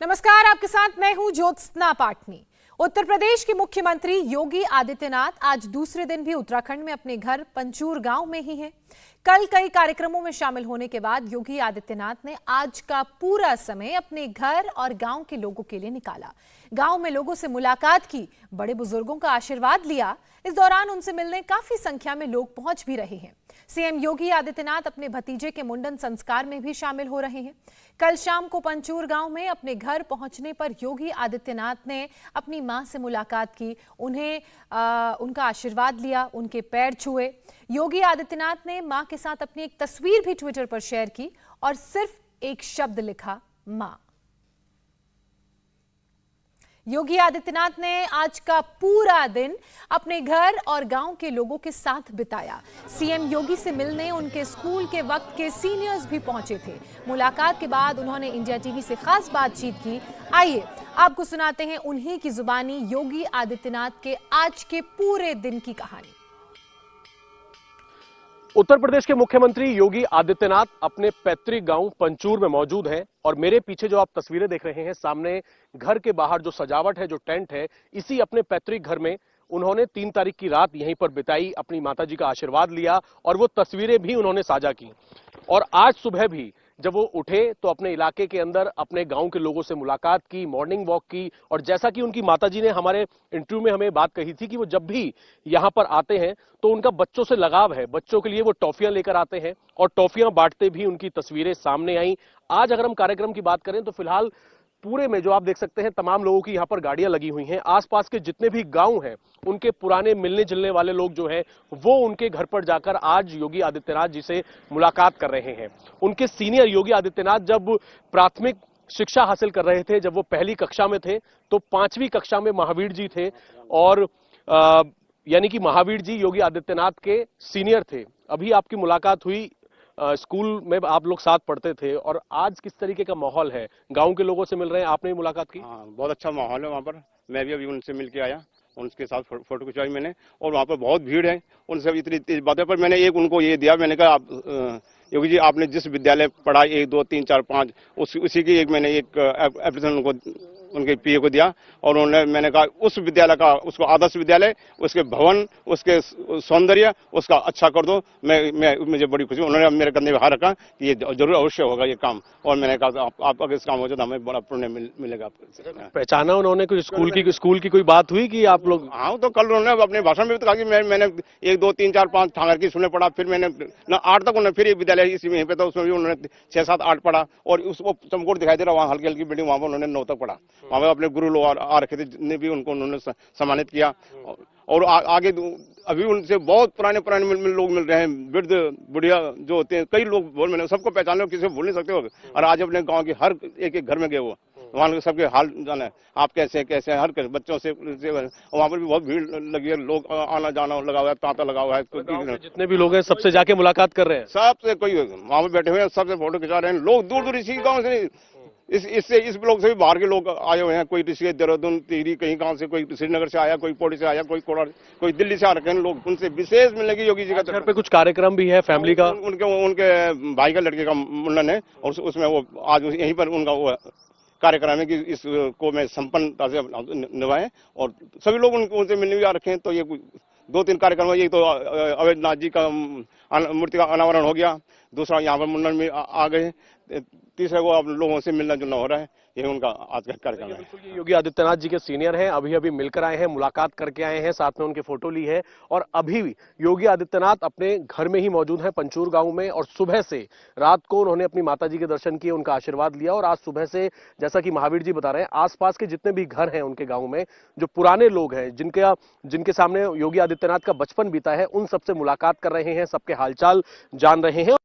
नमस्कार, आपके साथ मैं हूं ज्योत्सना पाटनी। उत्तर प्रदेश के मुख्यमंत्री योगी आदित्यनाथ आज दूसरे दिन भी उत्तराखंड में अपने घर पंचूर गांव में ही हैं। कल कई कार्यक्रमों में शामिल होने के बाद योगी आदित्यनाथ ने आज का पूरा समय अपने घर और गांव के लोगों के लिए निकाला। गांव में लोगों से मुलाकात की, बड़े बुजुर्गों का आशीर्वाद लिया। इस दौरान उनसे मिलने काफी संख्या में लोग पहुंच भी रहे हैं। सीएम योगी आदित्यनाथ अपने भतीजे के मुंडन संस्कार में भी शामिल हो रहे हैं। कल शाम को पंचूर गांव में अपने घर पहुंचने पर योगी आदित्यनाथ ने अपनी मां से मुलाकात की, उनका आशीर्वाद लिया, उनके पैर छुए। योगी आदित्यनाथ ने मां के साथ अपनी एक तस्वीर भी ट्विटर पर शेयर की और सिर्फ एक शब्द लिखा, मां। योगी आदित्यनाथ ने आज का पूरा दिन अपने घर और गांव के लोगों के साथ बिताया। सीएम योगी से मिलने उनके स्कूल के वक्त के सीनियर्स भी पहुंचे थे। मुलाकात के बाद उन्होंने इंडिया टीवी से खास बातचीत की। आइए आपको सुनाते हैं उन्हीं की जुबानी योगी आदित्यनाथ के आज के पूरे दिन की कहानी। उत्तर प्रदेश के मुख्यमंत्री योगी आदित्यनाथ अपने पैतृक गांव पंचूर में मौजूद हैं और मेरे पीछे जो आप तस्वीरें देख रहे हैं, सामने घर के बाहर जो सजावट है, जो टेंट है, इसी अपने पैतृक घर में उन्होंने 3 तारीख की रात यहीं पर बिताई, अपनी माताजी का आशीर्वाद लिया और वो तस्वीरें भी उन्होंने साझा की। और आज सुबह भी जब वो उठे तो अपने इलाके के अंदर अपने गांव के लोगों से मुलाकात की, मॉर्निंग वॉक की। और जैसा कि उनकी माताजी ने हमारे इंटरव्यू में हमें बात कही थी कि वो जब भी यहां पर आते हैं तो उनका बच्चों से लगाव है, बच्चों के लिए वो टॉफियां लेकर आते हैं और टॉफियां बांटते भी उनकी तस्वीरें सामने आई। आज अगर हम कार्यक्रम की बात करें तो फिलहाल पूरे में जो आप देख सकते हैं तमाम लोगों की यहां पर गाड़ियां लगी हुई हैं। आसपास के जितने भी गांव हैं उनके पुराने मिलने जुलने वाले लोग जो हैं वो उनके घर पर जाकर आज योगी आदित्यनाथ जी से मुलाकात कर रहे हैं। उनके सीनियर योगी आदित्यनाथ जब प्राथमिक शिक्षा हासिल कर रहे थे, जब वो पहली कक्षा में थे तो 5वीं कक्षा में महावीर जी थे और यानी कि महावीर जी योगी आदित्यनाथ के सीनियर थे। अभी आपकी मुलाकात हुई, स्कूल में आप लोग साथ पढ़ते थे और आज किस तरीके का माहौल है? गांव के लोगों से मिल रहे हैं, आपने भी मुलाकात की? हाँ, बहुत अच्छा माहौल है वहाँ पर। मैं भी अभी उनसे मिल के आया, उनके साथ फोटो खिंचवाई मैंने और वहाँ पर बहुत भीड़ है। उनसे इतनी बातें पर मैंने एक उनको ये दिया, मैंने कहा आप योगी जी आपने जिस विद्यालय पढ़ा 1 2 3 4 5 उसी की एक मैंने एक एप्लीकेशन उनको उनके पीए को दिया और उन्होंने मैंने कहा उस विद्यालय का उसको आदर्श विद्यालय, उसके भवन, उसके सौंदर्य उसका अच्छा कर दो। मुझे बड़ी खुशी, उन्होंने मेरे कंधे पे हाथ रखा कि ये जरूर अवश्य होगा ये काम। और मैंने कहा आप अगर इस काम हो जाए तो हमें बड़ा पुण्य मिलेगा। पहचाना उन्होंने? कुछ स्कूल की कोई बात हुई कि आप लोग? हाँ, तो कल उन्होंने अपने भाषण में भी कहा कि मैंने 1 2 3 4 5 ठाकर की सुनने पड़ा, फिर मैंने 8 तक उन्होंने फिर एक विद्यालय इसी में पे था उसमें भी उन्होंने 6 7 8 पढ़ा और उसको चमकोट दिखाई दे रहा वहाँ हल्की हल्की बिल्डिंग, वहाँ पर उन्होंने 9 तक पढ़ा। वहाँ पर अपने गुरु लोग आ रखे थे जितने भी उनको उन्होंने सम्मानित किया। और आगे अभी उनसे बहुत पुराने लोग मिल रहे हैं, वृद्ध बुढ़िया जो होते हैं, कई लोग बोल मैंने सबको पहचान लो, किसी को भूल नहीं सकते हो। और आज अपने गांव के हर एक घर में गए, वो वहाँ सबके हाल जाना है, आप कैसे हर बच्चों से वहाँ पर भी बहुत भीड़ लगी है, लोग आना जाना लगा हुआ है, तांता लगा हुआ है। जितने भी लोग हैं सबसे जाके मुलाकात कर रहे हैं, सबसे कोई वहाँ पर बैठे हुए हैं, सबसे फोटो खिंचा रहे हैं। लोग दूर दूर इसी गाँव से इस ब्लॉक से भी बाहर के लोग आए हुए हैं, कोई ऋषिकेश, देहरादून, टिहरी, कहीं गांव से, कोई श्रीनगर से आया, कोई पौड़ी से आया, कोई दिल्ली से आ रखे हैं लोग। उनसे विशेष मिलने की योगी जी का घर पे कुछ कार्यक्रम भी है फैमिली का? उनके भाई का लड़के का मुंडन है और उसमें वो आज यहीं पर उनका वो कार्यक्रम है कि इसको मैं संपन्नता से निभाएं और सभी लोग उनसे मिलने भी आ रखे हैं। तो ये 2-3 कार्यक्रम है। ये तो अवैधनाथ जी का मूर्ति का अनावरण हो गया, दूसरा यहाँ पर मुंडन में आ गए, तीसरे को आप लोगों से मिलना जुलना हो रहा है। ये उनका आज का कार्यक्रम है। योगी आदित्यनाथ जी के सीनियर हैं, अभी मिलकर आए हैं, मुलाकात करके आए हैं, साथ में उनकी फोटो ली है और अभी भी योगी आदित्यनाथ अपने घर में ही मौजूद हैं पंचूर गांव में। और सुबह से रात को उन्होंने अपनी माताजी के दर्शन किए, उनका आशीर्वाद लिया और आज सुबह से जैसा कि महावीर जी बता रहे हैं, आसपास के जितने भी घर हैं उनके गाँव में, जो पुराने लोग हैं जिनके सामने योगी आदित्यनाथ का बचपन बीता है, उन सबसे मुलाकात कर रहे हैं, सबके हालचाल जान रहे हैं।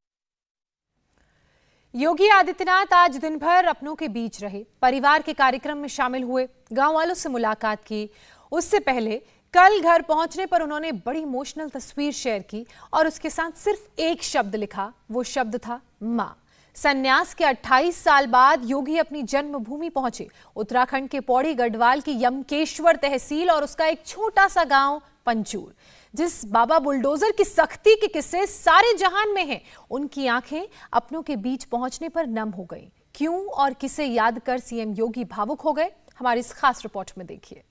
योगी आदित्यनाथ आज दिन भर अपनों के बीच रहे, परिवार के कार्यक्रम में शामिल हुए, गांव वालों से मुलाकात की। उससे पहले कल घर पहुंचने पर उन्होंने बड़ी इमोशनल तस्वीर शेयर की और उसके साथ सिर्फ एक शब्द लिखा, वो शब्द था मां। संन्यास के 28 साल बाद योगी अपनी जन्मभूमि पहुंचे, उत्तराखंड के पौड़ी गढ़वाल की यमकेश्वर तहसील और उसका एक छोटा सा गांव पंचूर। जिस बाबा बुलडोजर की सख्ती के किस्से सारे जहान में हैं, उनकी आंखें अपनों के बीच पहुंचने पर नम हो गई। क्यों और किसे याद कर सीएम योगी भावुक हो गए, हमारी इस खास रिपोर्ट में देखिए।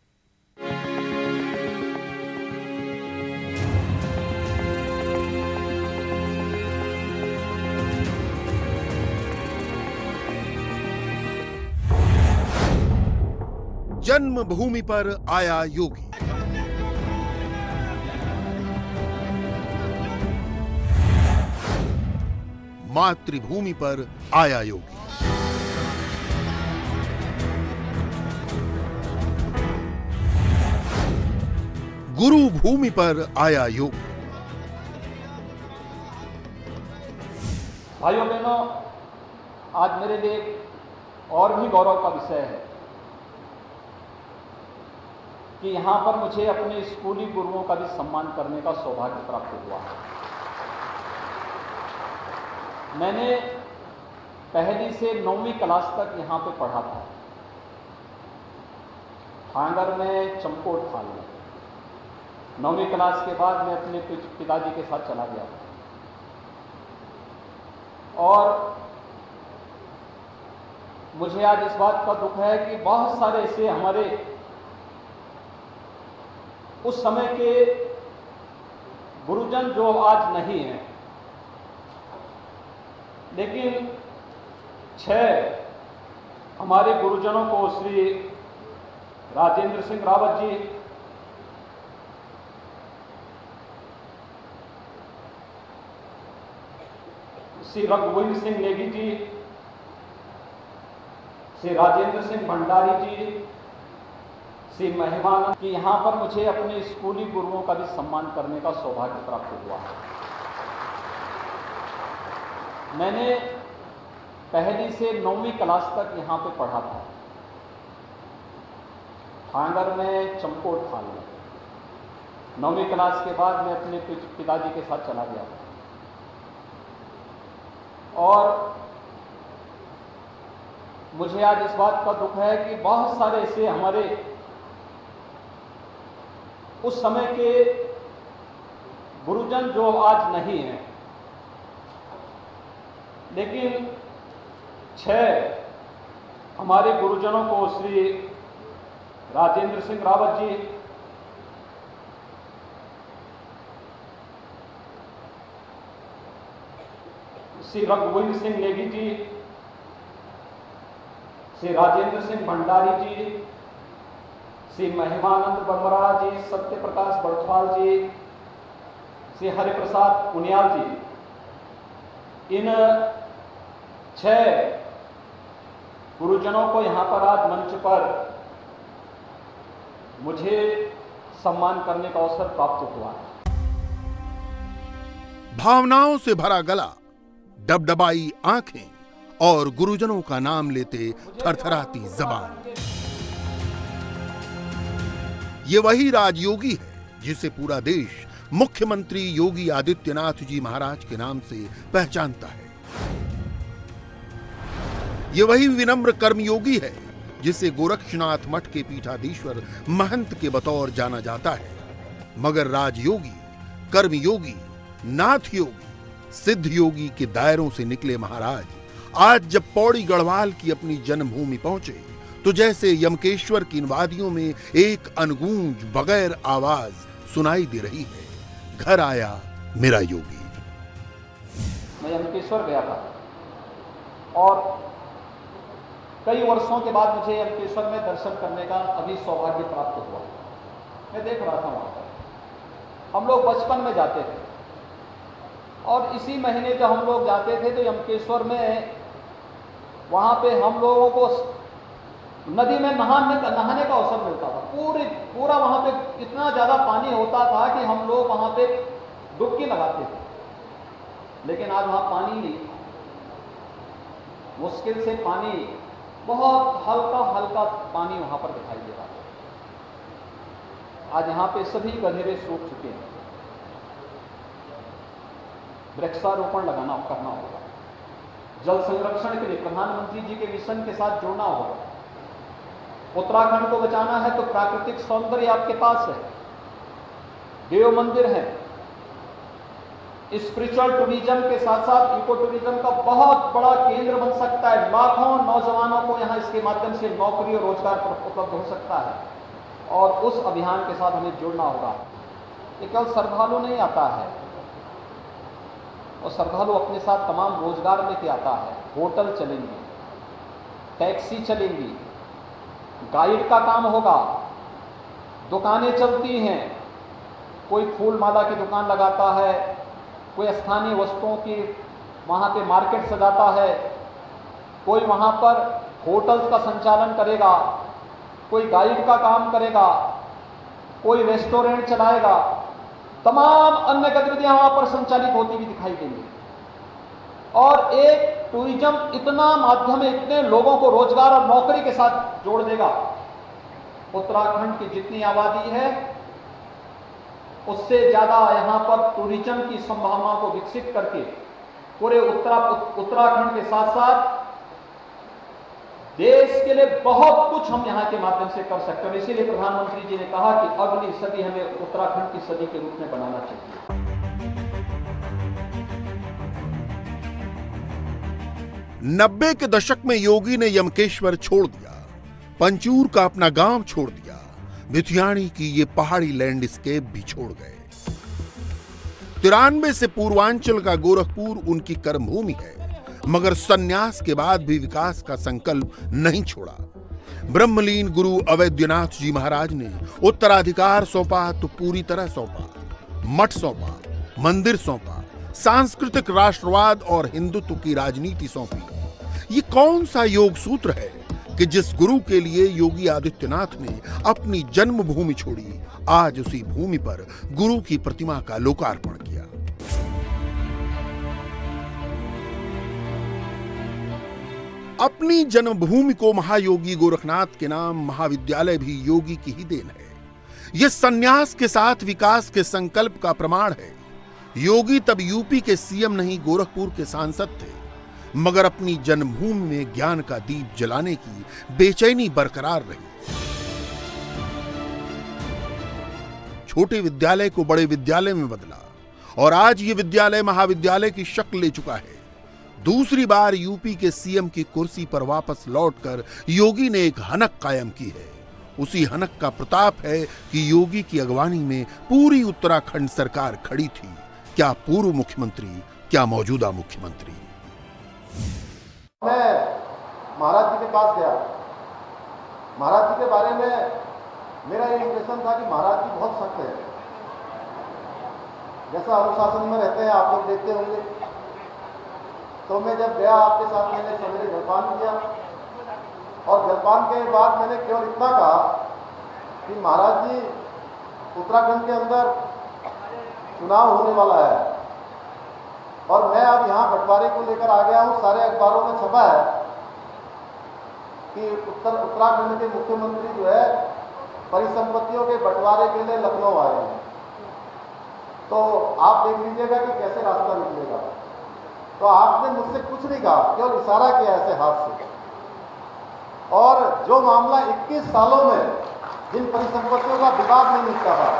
जन्मभूमि पर आया योगी। मातृभूमि पर आया योगी। गुरु भूमि पर आया योगी। भाइयों बहनों, आज मेरे लिए और भी गौरव का विषय है कि यहां पर मुझे अपने स्कूली गुरुओं का भी सम्मान करने का सौभाग्य प्राप्त हुआ है। मैंने पहली से 9वीं क्लास तक यहां पे पढ़ा था, भांगर में, चमकोट थाल में। 9वीं क्लास के बाद मैं अपने पिताजी के साथ चला गया और मुझे आज इस बात का दुख है कि बहुत सारे ऐसे हमारे उस समय के गुरुजन जो आज नहीं हैं, लेकिन 6 हमारे गुरुजनों को श्री राजेंद्र सिंह रावत जी, श्री रघुवीर सिंह नेगी जी, श्री राजेंद्र सिंह भंडारी जी, श्री महिमानंद की यहां पर मुझे अपने स्कूली गुरुओं का भी सम्मान करने का सौभाग्य प्राप्त हुआ है। मैंने पहली से 9वीं क्लास तक यहां पे पढ़ा था, भांगर में, चमकोट थाल में। 9वीं क्लास के बाद मैं अपने पिताजी के साथ चला गया और मुझे आज इस बात का दुख है कि बहुत सारे ऐसे हमारे उस समय के गुरुजन जो आज नहीं हैं, लेकिन 6 हमारे गुरुजनों को श्री राजेंद्र सिंह रावत जी, श्री रघुवीर सिंह नेगी जी, श्री राजेंद्र सिंह भंडारी जी, श्री महिमानंद बमरा जी, सत्य प्रकाश बड़थवाल जी, श्री हरिप्रसाद पुनियाल जी, इन 6 गुरुजनों को यहां पर आज मंच पर मुझे सम्मान करने का अवसर प्राप्त हुआ है। भावनाओं से भरा गला, डबडबाई आंखें और गुरुजनों का नाम लेते थरथराती जबान। ये वही राजयोगी है जिसे पूरा देश मुख्यमंत्री योगी आदित्यनाथ जी महाराज के नाम से पहचानता है। ये वही विनम्र कर्मयोगी है जिसे गोरक्षनाथ मठ के पीठाधीश्वर महंत के बतौर जाना जाता है। मगर राजयोगी, कर्मयोगी, नाथ योगी, सिद्ध योगी के दायरों से निकले महाराज आज जब पौड़ी गढ़वाल की अपनी जन्मभूमि पहुंचे तो जैसे यमकेश्वर की इन वादियों में एक अनगूंज बगैर आवाज सुनाई दे रही है, घर आया मेरा योगी। मैं यमकेश्वर गया था और कई वर्षों के बाद मुझे यमकेश्वर में दर्शन करने का अभी सौभाग्य प्राप्त हुआ। मैं देख रहा था वहां पर हम लोग बचपन में जाते थे और इसी महीने जब हम लोग जाते थे तो यमकेश्वर में वहां पे हम लोगों को नदी में नहाने का अवसर मिलता था। पूरा वहां पे इतना ज्यादा पानी होता था कि हम लोग वहां पे डुबकी लगाते थे, लेकिन आज वहां पानी नहीं, मुश्किल से पानी, बहुत हल्का हल्का पानी वहां पर दिखाई दे रहा था। आज यहां पे सभी गधेरे सूख चुके हैं, वृक्षारोपण करना होगा, जल संरक्षण के लिए प्रधानमंत्री जी के मिशन के साथ जुड़ना होगा। उत्तराखंड को बचाना है तो प्राकृतिक सौंदर्य आपके पास है, देव मंदिर है, स्पिरिचुअल टूरिज्म के साथ साथ इको टूरिज्म का बहुत बड़ा केंद्र बन सकता है। लाखों नौजवानों को यहाँ इसके माध्यम से नौकरी और रोजगार उपलब्ध हो सकता है और उस अभियान के साथ हमें जुड़ना होगा। ये केवल श्रद्धालु नहीं आता है और श्रद्धालु अपने साथ तमाम रोजगार लेके आता है। होटल चलेंगे, टैक्सी चलेंगी, गाइड का काम होगा, दुकानें चलती हैं, कोई फूल माला की दुकान लगाता है, कोई स्थानीय वस्तुओं की वहाँ पे मार्केट सजाता है, कोई वहाँ पर होटल्स का संचालन करेगा, कोई गाइड का काम करेगा, कोई रेस्टोरेंट चलाएगा, तमाम अन्य गतिविधियां वहाँ पर संचालित होती हुई दिखाई देंगी। और एक टूरिज्म इतना माध्यम है, इतने लोगों को रोजगार और नौकरी के साथ जोड़ देगा। उत्तराखंड की जितनी आबादी है उससे ज्यादा यहाँ पर टूरिज्म की संभावनाओं को विकसित करके पूरे उत्तराखंड के साथ साथ देश के लिए बहुत कुछ हम यहाँ के माध्यम से कर सकते हैं। इसीलिए प्रधानमंत्री जी ने कहा कि अगली सदी हमें उत्तराखंड की सदी के रूप में बनाना चाहिए। 90 के दशक में योगी ने यमकेश्वर छोड़ दिया, पंचूर का अपना गांव छोड़ दिया, भिथियाणी की ये पहाड़ी लैंडस्केप भी छोड़ गए। 93 से पूर्वांचल का गोरखपुर उनकी कर्मभूमि है, मगर सन्यास के बाद भी विकास का संकल्प नहीं छोड़ा। ब्रह्मलीन गुरु अवैद्यनाथ जी महाराज ने उत्तराधिकार सौंपा तो पूरी तरह सौंपा, मठ सौंपा, मंदिर सौंपा, सांस्कृतिक राष्ट्रवाद और हिंदुत्व की राजनीति सौंपी। ये कौन सा योग सूत्र है कि जिस गुरु के लिए योगी आदित्यनाथ ने अपनी जन्मभूमि छोड़ी, आज उसी भूमि पर गुरु की प्रतिमा का लोकार्पण किया। अपनी जन्मभूमि को महायोगी गोरखनाथ के नाम महाविद्यालय भी योगी की ही देन है। यह सन्यास के साथ विकास के संकल्प का प्रमाण है। योगी तब यूपी के सीएम नहीं, गोरखपुर के सांसद थे, मगर अपनी जन्मभूमि में ज्ञान का दीप जलाने की बेचैनी बरकरार रही। छोटे विद्यालय को बड़े विद्यालय में बदला और आज ये विद्यालय महाविद्यालय की शक्ल ले चुका है। दूसरी बार यूपी के सीएम की कुर्सी पर वापस लौटकर योगी ने एक हनक कायम की है। उसी हनक का प्रताप है कि योगी की अगवानी में पूरी उत्तराखंड सरकार खड़ी थी, क्या पूर्व मुख्यमंत्री, क्या मौजूदा मुख्यमंत्री। मैं महाराज जी के पास गया। महाराज जी के बारे में मेरा ये इंप्रेशन था कि महाराज जी बहुत सख्त है, जैसा अनुशासन में रहते हैं, आप लोग देखते होंगे। तो मैं जब गया आपके साथ, मैंने सवेरे जलपान किया और जलपान के बाद मैंने केवल इतना कहा कि महाराज जी उत्तराखंड के अंदर चुनाव होने वाला है और मैं अब यहाँ बंटवारे को लेकर आ गया हूँ। सारे अखबारों में छपा है कि उत्तराखंड के मुख्यमंत्री जो है परिसंपत्तियों के बंटवारे के लिए लखनऊ आए हैं, तो आप देख लीजिएगा कि कैसे रास्ता निकलेगा। तो आपने मुझसे कुछ नहीं कहा, केवल इशारा किया ऐसे हाथ से। और जो मामला 21 सालों में जिन परिसंपत्तियों का विवाद नहीं निपटा था,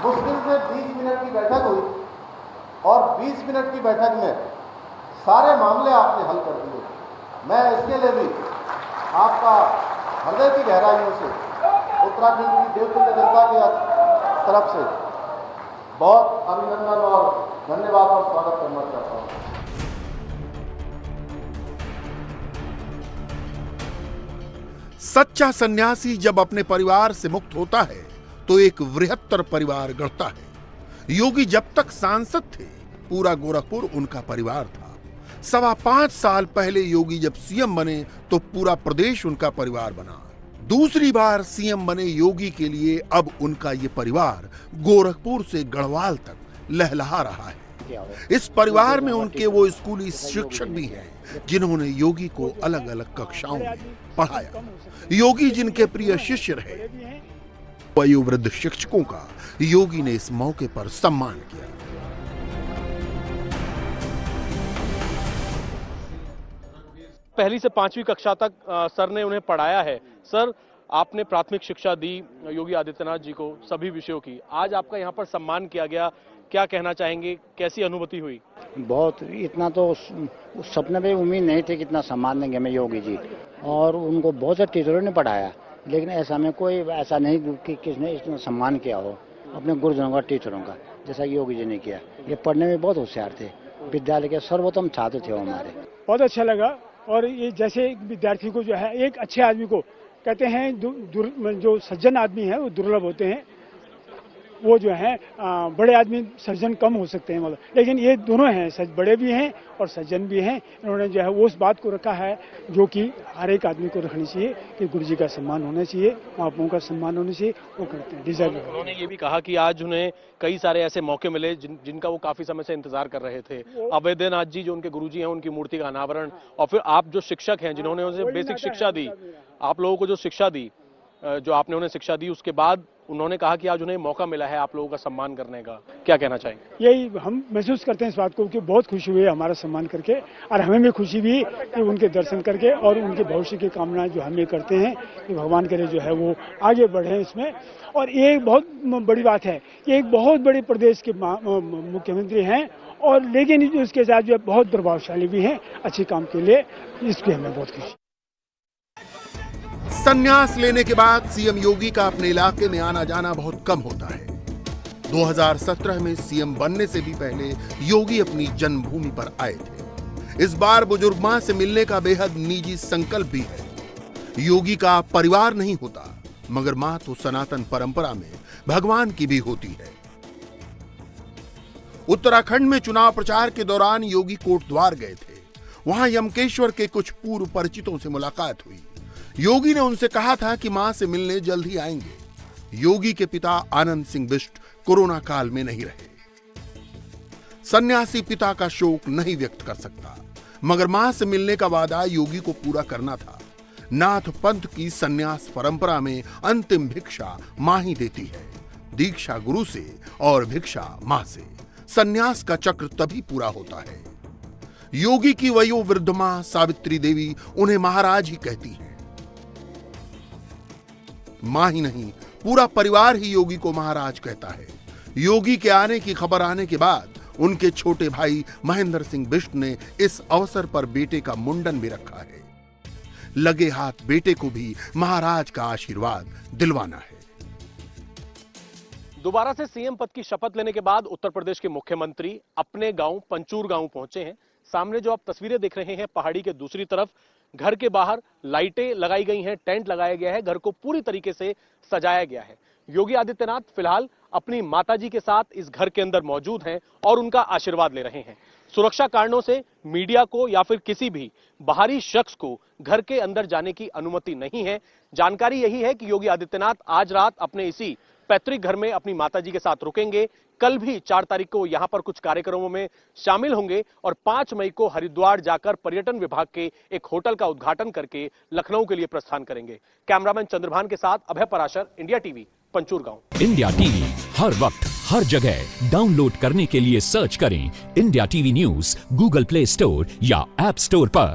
मुश्किल से 20 मिनट की बैठक हुई और 20 मिनट की बैठक में सारे मामले आपने हल कर दिए। मैं इसके लिए भी आपका हृदय की गहराइयों से उत्तराखंड की देवतुल्य जनता की तरफ से बहुत अभिनंदन और धन्यवाद और स्वागत करना चाहता हूँ। सच्चा सन्यासी जब अपने परिवार से मुक्त होता है तो एक वृहत्तर परिवार गढ़ता है। योगी जब तक सांसद थे, पूरा गोरखपुर उनका परिवार था। 5.25 साल पहले योगी जब सीएम बने तो पूरा प्रदेश उनका परिवार बना। दूसरी बार सीएम बने योगी के लिए अब उनका ये परिवार गोरखपुर से गढ़वाल तक लहलहा रहा है। इस परिवार में उनके वो स्कूली शिक्षक भी हैं जिन्होंने योगी को अलग अलग कक्षाओं में पढ़ाया। योगी जिनके प्रिय शिष्य रहे, वयोवृद्ध शिक्षकों का योगी ने इस मौके पर सम्मान किया। पहली से 5वीं कक्षा तक सर ने उन्हें पढ़ाया है। सर, आपने प्राथमिक शिक्षा दी योगी आदित्यनाथ जी को सभी विषयों की, आज आपका यहाँ पर सम्मान किया गया, क्या कहना चाहेंगे, कैसी अनुभूति हुई? बहुत, इतना तो उस सपने में उम्मीद नहीं थी कि इतना सम्मान देंगे हमें योगी जी, और उनको बहुत से टीचरों ने पढ़ाया, लेकिन ऐसा में कोई ऐसा नहीं कि किसने इतना सम्मान किया हो अपने गुरुजनों का, टीचरों का, जैसा कि योगी जी ने किया। ये पढ़ने में बहुत होशियार थे, विद्यालय के सर्वोत्तम छात्र थे वो हमारे। बहुत अच्छा लगा। और ये जैसे विद्यार्थी को जो है, एक अच्छे आदमी को कहते हैं जो सज्जन आदमी है वो दुर्लभ होते हैं, वो जो है बड़े आदमी सज्जन कम हो सकते हैं मतलब, लेकिन ये दोनों हैं, बड़े भी हैं और सज्जन भी हैं। इन्होंने जो है वो उस बात को रखा है जो कि हर एक आदमी को रखनी चाहिए कि गुरु जी का सम्मान होना चाहिए, माँ बापों का सम्मान होना चाहिए, वो करते हैं, डिजर्व। उन्होंने ये भी कहा कि आज उन्हें कई सारे ऐसे मौके मिले जिनका वो काफी समय से इंतजार कर रहे थे। अवैधनाथ जी जो उनके गुरुजी हैं, उनकी मूर्ति का अनावरण, और फिर आप जो शिक्षक हैं जिन्होंने उन्हें बेसिक शिक्षा दी, आप लोगों को जो शिक्षा दी, जो आपने उन्हें शिक्षा दी, उसके बाद उन्होंने कहा कि आज उन्हें मौका मिला है आप लोगों का सम्मान करने का। क्या कहना चाहेंगे? यही हम महसूस करते हैं इस बात को कि बहुत खुशी हुई है हमारा सम्मान करके, और हमें भी खुशी भी कि उनके दर्शन करके, और उनके भविष्य की कामना जो हम ये करते हैं कि भगवान करे जो है वो आगे बढ़े इसमें। और एक बहुत बड़ी बात है कि एक बहुत बड़े प्रदेश के मुख्यमंत्री हैं, और लेकिन उसके साथ जो बहुत प्रभावशाली भी हैं अच्छे काम के लिए, इसकी हमें बहुत खुशी। संन्यास लेने के बाद सीएम योगी का अपने इलाके में आना जाना बहुत कम होता है। 2017 में सीएम बनने से भी पहले योगी अपनी जन्मभूमि पर आए थे। इस बार बुजुर्ग मां से मिलने का बेहद निजी संकल्प भी है। योगी का परिवार नहीं होता, मगर मां तो सनातन परंपरा में भगवान की भी होती है। उत्तराखंड में चुनाव प्रचार के दौरान योगी कोटद्वार गए थे। वहां यमकेश्वर के कुछ पूर्व परिचितों से मुलाकात हुई। योगी ने उनसे कहा था कि मां से मिलने जल्द ही आएंगे। योगी के पिता आनंद सिंह बिष्ट कोरोना काल में नहीं रहे। सन्यासी पिता का शोक नहीं व्यक्त कर सकता, मगर मां से मिलने का वादा योगी को पूरा करना था। नाथ पंथ की सन्यास परंपरा में अंतिम भिक्षा मां ही देती है, दीक्षा गुरु से और भिक्षा मां से। सन्यास का चक्र तभी पूरा होता है। योगी की वयोवृद्ध मां सावित्री देवी उन्हें महाराज ही कहती हैं। मां ही नहीं, पूरा परिवार ही योगी को महाराज कहता है। योगी के आने की खबर आने के बाद उनके छोटे भाई महेंद्र सिंह बिष्ट ने इस अवसर पर बेटे का मुंडन भी रखा है। लगे हाथ बेटे को भी महाराज का आशीर्वाद दिलवाना है। दोबारा से सीएम पद की शपथ लेने के बाद उत्तर प्रदेश के मुख्यमंत्री अपने गांव पंचूर गांव पहुंचे हैं। सामने जो आप तस्वीरें देख रहे हैं, पहाड़ी के दूसरी तरफ घर के बाहर लाइटें लगाई गई हैं, टेंट लगाया गया है, घर को पूरी तरीके से सजाया गया है। योगी आदित्यनाथ फिलहाल अपनी माताजी के साथ इस घर के अंदर मौजूद हैं और उनका आशीर्वाद ले रहे हैं। सुरक्षा कारणों से मीडिया को या फिर किसी भी बाहरी शख्स को घर के अंदर जाने की अनुमति नहीं है। जानकारी यही है कि योगी आदित्यनाथ आज रात अपने इसी पैतृक घर में अपनी माताजी के साथ रुकेंगे। कल भी 4 तारीख को यहां पर कुछ कार्यक्रमों में शामिल होंगे और 5 मई को हरिद्वार जाकर पर्यटन विभाग के एक होटल का उद्घाटन करके लखनऊ के लिए प्रस्थान करेंगे। कैमरामैन चंद्रभान के साथ अभय पराशर, इंडिया टीवी, पंचूर गांव। इंडिया टीवी हर वक्त हर जगह डाउनलोड करने के लिए सर्च करें India TV news Google play store या ऐप स्टोर पर।